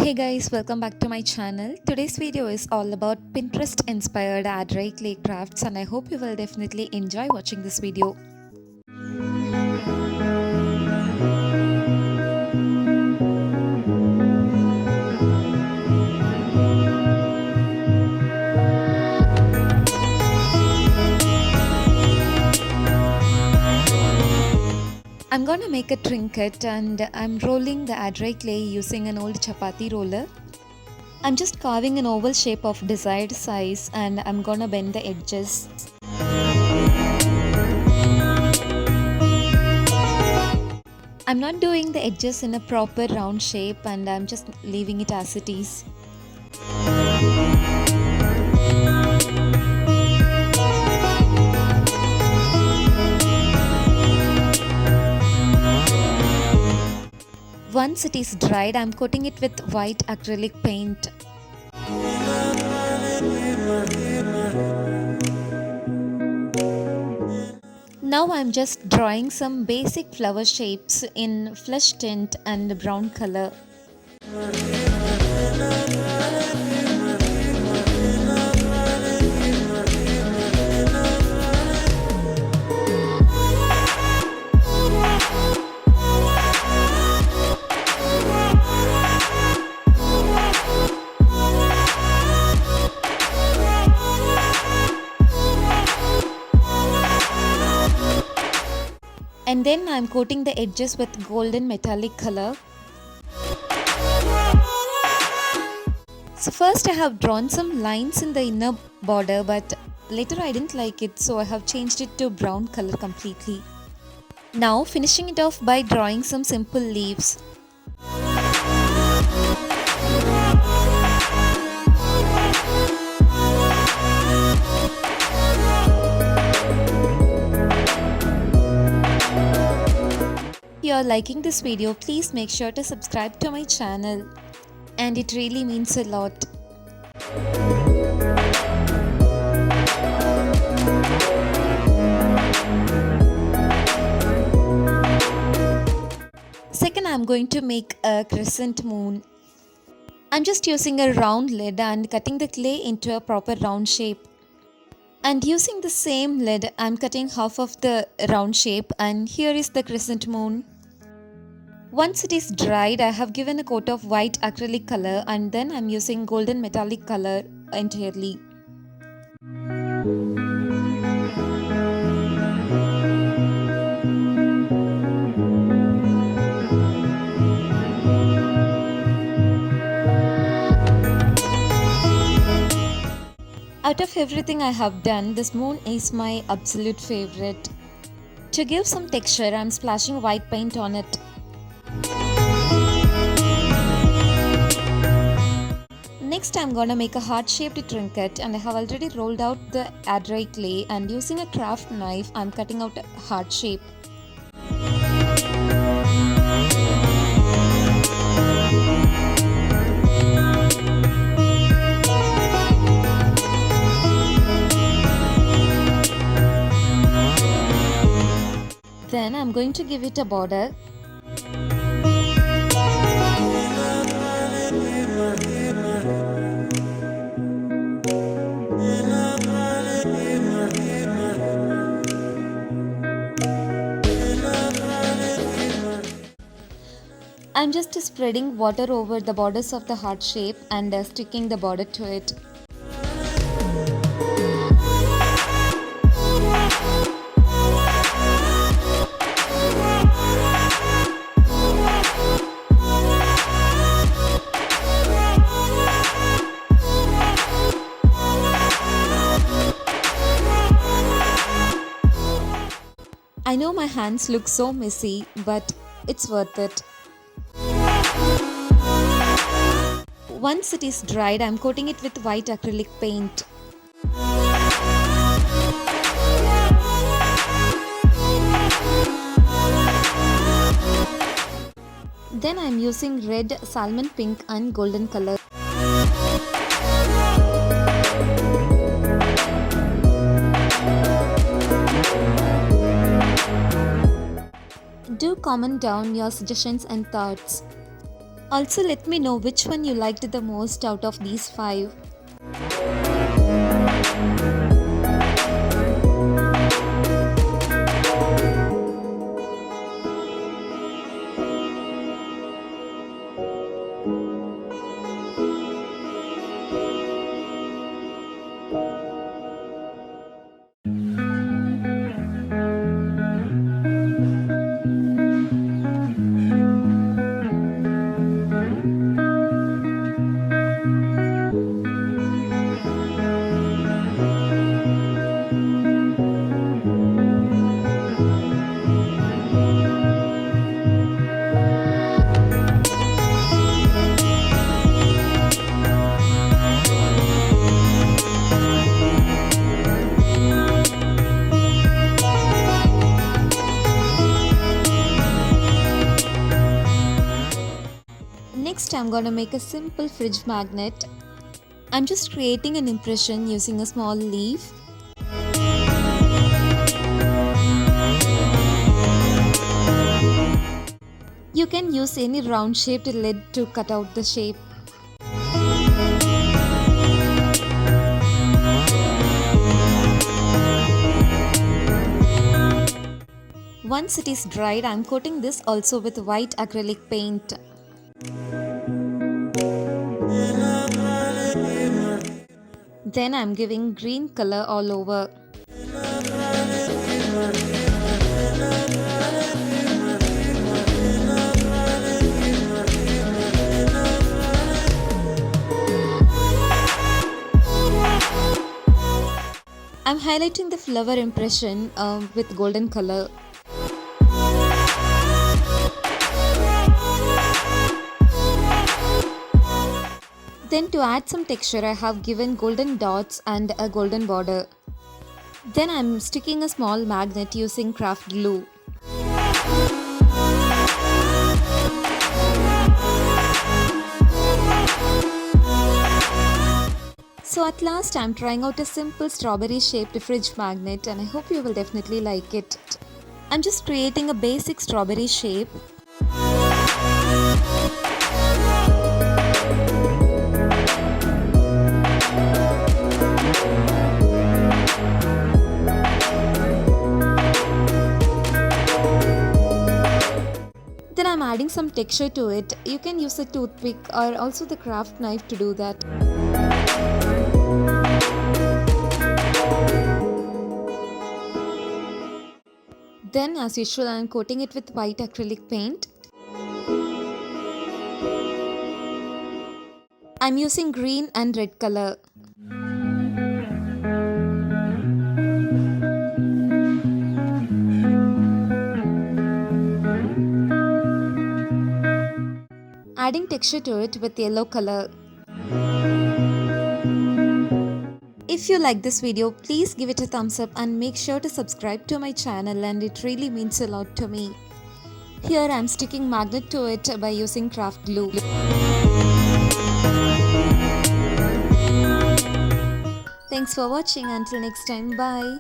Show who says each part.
Speaker 1: Hey guys, welcome back to my channel. Today's video is all about Pinterest inspired dry clay crafts and I hope you will definitely enjoy watching this video. I'm gonna make a trinket and I'm rolling the dry clay using an old chapati roller. I'm just carving an oval shape of desired size and I'm gonna bend the edges. I'm not doing the edges in a proper round shape and I'm just leaving it as it is. Once it is dried, I'm coating it with white acrylic paint. Now I'm just drawing some basic flower shapes in flesh tint and brown color. And then I'm coating the edges with golden metallic color. So first I have drawn some lines in the inner border, but later I didn't like it, so I have changed it to brown color completely. Now finishing it off by drawing some simple leaves. If you are liking this video, please make sure to subscribe to my channel, and it really means a lot. Second, I'm going to make a crescent moon. I'm just using a round lid and cutting the clay into a proper round shape. And using the same lid, I'm cutting half of the round shape, and here is the crescent moon. Once it is dried, I have given a coat of white acrylic color and then I'm using golden metallic color entirely. Out of everything I have done, this moon is my absolute favorite. To give some texture, I'm splashing white paint on it. Next, I'm gonna make a heart-shaped trinket, and I have already rolled out the dry clay, and using a craft knife, I'm cutting out a heart shape. Then I'm going to give it a border. I'm just spreading water over the borders of the heart shape and sticking the border to it. I know my hands look so messy, but it's worth it. Once it is dried, I'm coating it with white acrylic paint. Then I'm using red, salmon pink and golden color. Do comment down your suggestions and thoughts. Also, let me know which one you liked the most out of these 5. Next, I'm gonna make a simple fridge magnet. I'm just creating an impression using a small leaf. You can use any round shaped lid to cut out the shape. Once it is dried, I'm coating this also with white acrylic paint. Then I'm giving green color all over. I'm highlighting the flower impression with golden color. Then to add some texture, I have given golden dots and a golden border. Then I'm sticking a small magnet using craft glue. So at last I'm trying out a simple strawberry shaped fridge magnet, and I hope you will definitely like it. I'm just creating a basic strawberry shape. Then I'm adding some texture to it. You can use a toothpick or also the craft knife to do that. Then as usual, I'm coating it with white acrylic paint. I'm using green and red color. Adding texture to it with yellow color. If you like this video, please give it a thumbs up and make sure to subscribe to my channel, and it really means a lot to me. Here I'm sticking magnet to it by using craft glue. Thanks for watching. Until next time, bye.